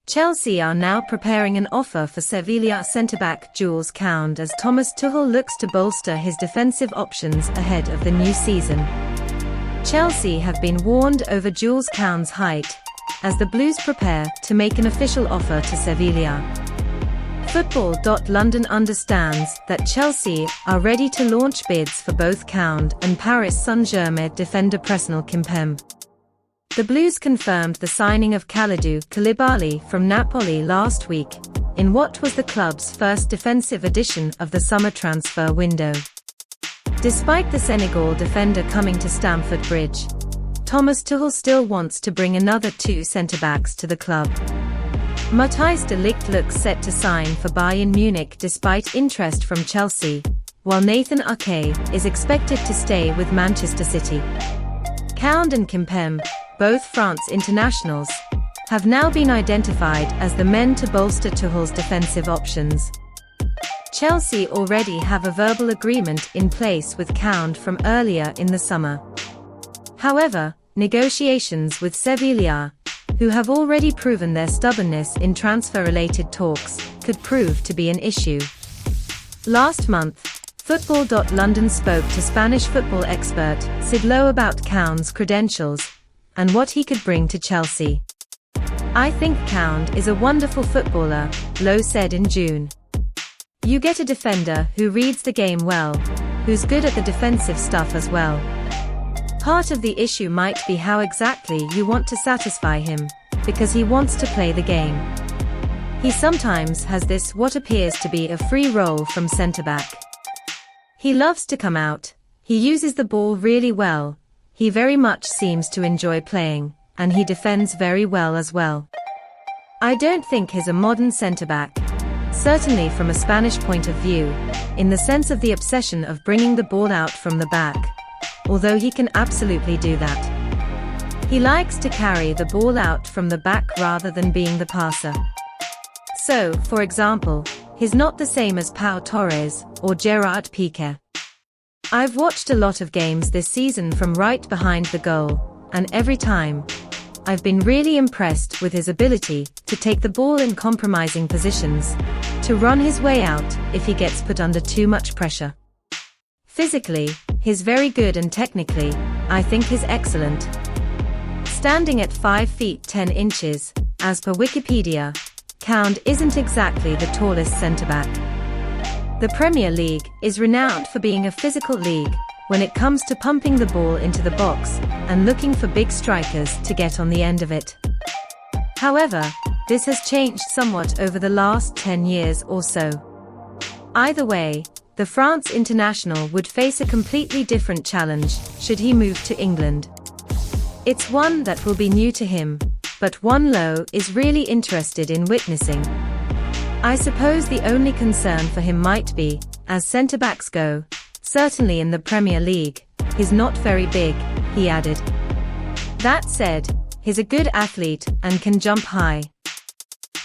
Chelsea are now preparing an offer for Sevilla centre-back Jules Kounde as Thomas Tuchel looks to bolster his defensive options ahead of the new season. Chelsea have been warned over Jules Kounde's height, as the Blues prepare to make an official offer to Sevilla. Football.London understands that Chelsea are ready to launch bids for both Kounde and Paris Saint-Germain defender Presnel Kimpembe. The Blues confirmed the signing of Kalidou Koulibaly from Napoli last week, in what was the club's first defensive edition of the summer transfer window. Despite the Senegal defender coming to Stamford Bridge, Thomas Tuchel still wants to bring another two centre-backs to the club. Matthijs de Ligt looks set to sign for Bayern Munich despite interest from Chelsea, while Nathan Ake is expected to stay with Manchester City. Kounde and Kimpembe, both France internationals, have now been identified as the men to bolster Tuchel's defensive options. Chelsea already have a verbal agreement in place with Kounde from earlier in the summer. However, negotiations with Sevilla, who have already proven their stubbornness in transfer-related talks, could prove to be an issue. Last month, Football.London spoke to Spanish football expert Sid Lowe about Kounde's credentials and what he could bring to Chelsea. "I think Kounde is a wonderful footballer," Lowe said in June. "You get a defender who reads the game well, who's good at the defensive stuff as well. Part of the issue might be how exactly you want to satisfy him, because he wants to play the game. He sometimes has this what appears to be a free role from centre-back. He loves to come out, he uses the ball really well, he very much seems to enjoy playing, and he defends very well as well. I don't think he's a modern centre-back, certainly from a Spanish point of view, in the sense of the obsession of bringing the ball out from the back, although he can absolutely do that. He likes to carry the ball out from the back rather than being the passer. So, for example, he's not the same as Pau Torres or Gerard Piqué. I've watched a lot of games this season from right behind the goal, and every time, I've been really impressed with his ability to take the ball in compromising positions, to run his way out if he gets put under too much pressure. Physically, he's very good, and technically, I think he's excellent. Standing at 5 feet 10 inches, as per Wikipedia, Kounde isn't exactly the tallest centre-back. The Premier League is renowned for being a physical league when it comes to pumping the ball into the box and looking for big strikers to get on the end of it. However, this has changed somewhat over the last 10 years or so. Either way, the France international would face a completely different challenge should he move to England. It's one that will be new to him, but one Lowe is really interested in witnessing. I suppose the only concern for him might be, as centre-backs go, certainly in the Premier League, he's not very big, he added. That said, he's a good athlete and can jump high.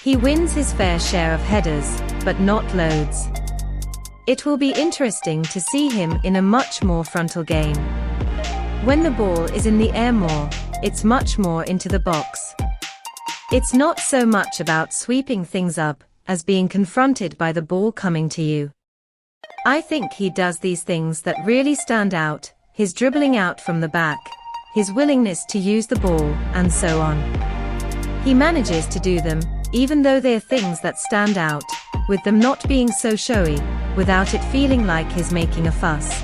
He wins his fair share of headers, but not loads. It will be interesting to see him in a much more frontal game. When the ball is in the air more, it's much more into the box. It's not so much about sweeping things up as being confronted by the ball coming to you. I think he does these things that really stand out, his dribbling out from the back, his willingness to use the ball, and so on. He manages to do them, even though they're things that stand out, with them not being so showy, without it feeling like he's making a fuss.